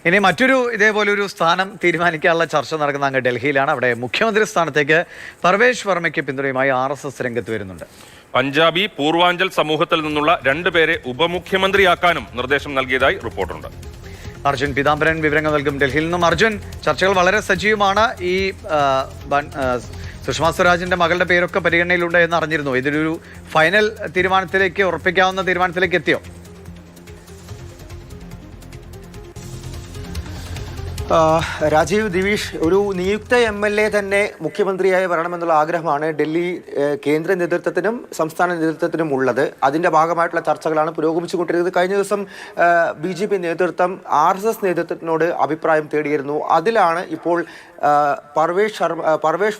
ഇനി മറ്റൊരു ഇതേപോലൊരു സ്ഥാനം തീരുമാനിക്കാനുള്ള ചർച്ച നടക്കുന്ന അങ്ങ് ഡൽഹിയിലാണ്. അവിടെ മുഖ്യമന്ത്രി സ്ഥാനത്തേക്ക് പർവേഷ് വർമ്മയ്ക്ക് പിന്തുണയുമായി RSS രംഗത്ത് വരുന്നുണ്ട്. പഞ്ചാബി പൂർവാഞ്ചൽ സമൂഹത്തിൽ നിന്നുള്ള 2 പേരെ ഉപമുഖ്യമന്ത്രിയാക്കാനും നിർദ്ദേശം നൽകിയതായി റിപ്പോർട്ടുണ്ട്. അർജുൻ പീതാംബരൻ വിവരങ്ങൾ നൽകും ഡൽഹിയിൽ നിന്നും. അർജുൻ, ചർച്ചകൾ വളരെ സജീവമാണ്. ഈ സുഷമ സ്വരാജിന്റെ മകളുടെ പേരൊക്കെ പരിഗണനയിലുണ്ട് എന്ന് അറിഞ്ഞിരുന്നു. ഇതൊരു ഫൈനൽ തീരുമാനത്തിലേക്ക്, ഉറപ്പിക്കാവുന്ന തീരുമാനത്തിലേക്ക് എത്തിയോ? രാജീവ്, ദിവിഷ്, ഒരു നിയുക്ത MLA തന്നെ മുഖ്യമന്ത്രിയായി വരണമെന്നുള്ള ആഗ്രഹമാണ് ഡൽഹി കേന്ദ്ര നേതൃത്വത്തിനും സംസ്ഥാന നേതൃത്വത്തിനും ഉള്ളത്. അതിൻ്റെ ഭാഗമായിട്ടുള്ള ചർച്ചകളാണ് പുരോഗമിച്ചുകൊണ്ടിരിക്കുന്നത്. കഴിഞ്ഞ ദിവസം BJP നേതൃത്വം RSS നേതൃത്വത്തിനോട് അഭിപ്രായം തേടിയിരുന്നു. അതിലാണ് ഇപ്പോൾ പർവേഷ്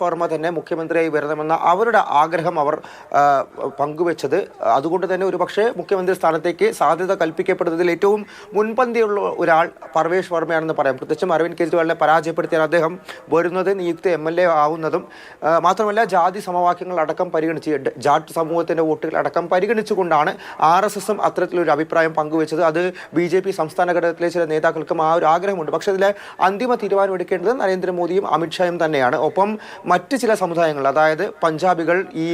വർമ്മ തന്നെ മുഖ്യമന്ത്രിയായി വരണമെന്ന അവരുടെ ആഗ്രഹം അവർ പങ്കുവെച്ചത്. അതുകൊണ്ട് തന്നെ ഒരു പക്ഷേ മുഖ്യമന്ത്രി സ്ഥാനത്തേക്ക് സാധ്യത കൽപ്പിക്കപ്പെടുന്നതിൽ ഏറ്റവും മുൻപന്തിയുള്ള ഒരാൾ പർവേഷ് വർമ്മയാണെന്ന് പറയാം. പ്രത്യേകിച്ചും അരവിന്ദ് കെജ്രിവാളിനെ പരാജയപ്പെടുത്തിയാൽ അദ്ദേഹം വരുന്നത് നിയുക്ത MLA ആവുന്നതും മാത്രമല്ല ജാതി സമവാക്യങ്ങൾ അടക്കം പരിഗണിച്ച് ജാട്ട് സമൂഹത്തിൻ്റെ വോട്ടുകൾ അടക്കം പരിഗണിച്ചുകൊണ്ടാണ് RSSും അത്തരത്തിലൊരു അഭിപ്രായം പങ്കുവെച്ചത്. അത് BJP സംസ്ഥാന ഘടകത്തിലെ ചില നേതാക്കൾക്കും ആ ഒരു ആഗ്രഹമുണ്ട്. പക്ഷേ ഇതിലെ അന്തിമ തീരുമാനം എടുക്കേണ്ടത് നരേന്ദ്രമോദിയും അമിത്ഷായും തന്നെയാണ്. ഒപ്പം മറ്റ് ചില സമുദായങ്ങൾ, അതായത് പഞ്ചാബികൾ, ഈ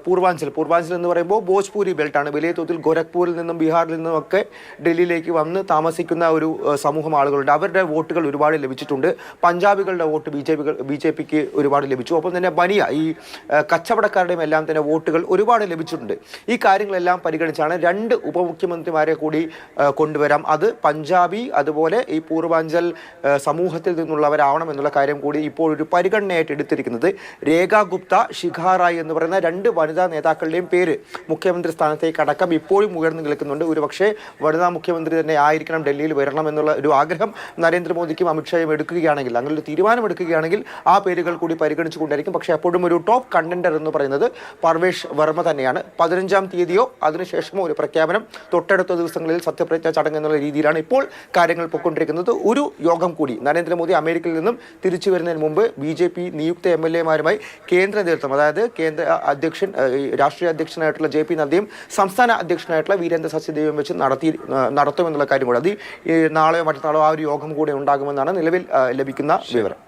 പൂർവാഞ്ചൽ എന്ന് പറയുമ്പോൾ ഭോജ്പൂരി ബെൽറ്റാണ്. വലിയ തോതിൽ ഗോരഖ്പൂരിൽ നിന്നും ബീഹാറിൽ നിന്നും ഒക്കെ ഡൽഹിയിലേക്ക് വന്ന് താമസിക്കുന്ന ഒരു സമൂഹം ആളുകളുണ്ട്. അവരുടെ വോട്ടുകൾ ഒരുപാട് ലഭിച്ചിട്ടുണ്ട്. പഞ്ചാബികളുടെ വോട്ട് BJPക്ക് ഒരുപാട് ലഭിച്ചു. ഒപ്പം തന്നെ ബനിയ, ഈ കച്ചവടക്കാരുടെയും എല്ലാം തന്നെ വോട്ടുകൾ ഒരുപാട് ലഭിച്ചിട്ടുണ്ട്. ഈ കാര്യങ്ങളെല്ലാം പരിഗണിച്ചാണ് 2 ഉപമുഖ്യമന്ത്രിമാരെ കൂടി കൊണ്ടുവരാം. അത് പഞ്ചാബി അതുപോലെ ഈ പൂർവാഞ്ചൽ സമൂഹത്തിൽ നിന്നുള്ളവരാവണം എന്നുള്ള കാര്യം കൂടി ഇപ്പോൾ ഒരു പരിഗണനയായിട്ട് എടുത്തിരിക്കുന്നത്. രേഖ ഗുപ്ത, ശിഖ റായ് എന്ന് പറയുന്ന 2 വനിതാ നേതാക്കളുടെയും പേര് മുഖ്യമന്ത്രി സ്ഥാനത്തേക്ക് അടക്കം ഇപ്പോഴും ഉയർന്നു നിൽക്കുന്നുണ്ട്. ഒരുപക്ഷെ വനിതാ മുഖ്യമന്ത്രി തന്നെ ആയിരിക്കണം, ഡൽഹിയിൽ വരണം എന്നുള്ള ഒരു ആഗ്രഹം നരേന്ദ്രമോദിക്കും അമിത്ഷായും എടുക്കുകയാണെങ്കിൽ, അങ്ങനെ ഒരു തീരുമാനം എടുക്കുകയാണെങ്കിൽ ആ പേരുകൾ കൂടി പരിഗണിച്ചുകൊണ്ടായിരിക്കും. പക്ഷേ അപ്പോഴും ഒരു ടോപ്പ് കണ്ടൻഡർ എന്ന് പറയുന്നത് പർവേഷ് വർമ്മ തന്നെയാണ്. 15-ാം തീയതിയോ അതിനുശേഷമോ ഒരു പ്രഖ്യാപനം, തൊട്ടടുത്ത ദിവസങ്ങളിൽ സത്യപ്രതിജ്ഞ ചടങ്ങ് എന്നുള്ള രീതിയിലാണ് ഇപ്പോൾ കാര്യങ്ങൾ പൊയ്ക്കൊണ്ടിരിക്കുന്നത്. ഒരു യോഗം കൂടി നരേന്ദ്രമോദി അമേരിക്കയിൽ നിന്നും തിരിച്ചു വരുന്നതിന് മുമ്പ് BJP നിയുക്ത MLA-മാരുമായി കേന്ദ്ര നേതൃത്വം, അതായത് കേന്ദ്ര അധ്യക്ഷൻ, രാഷ്ട്രീയ അധ്യക്ഷനായിട്ടുള്ള JP നദ്ദയും സംസ്ഥാന അധ്യക്ഷനായിട്ടുള്ള വീരേന്ദ്ര സച്ദേവും വെച്ച് നടത്തുമെന്നുള്ള കാര്യം കൂടി, അത് നാളെയോ മറ്റന്നാളോ ആ ഒരു യോഗം കൂടെ ഉണ്ടാകുമെന്നാണ് നിലവിൽ ലഭിക്കുന്ന വിവരം.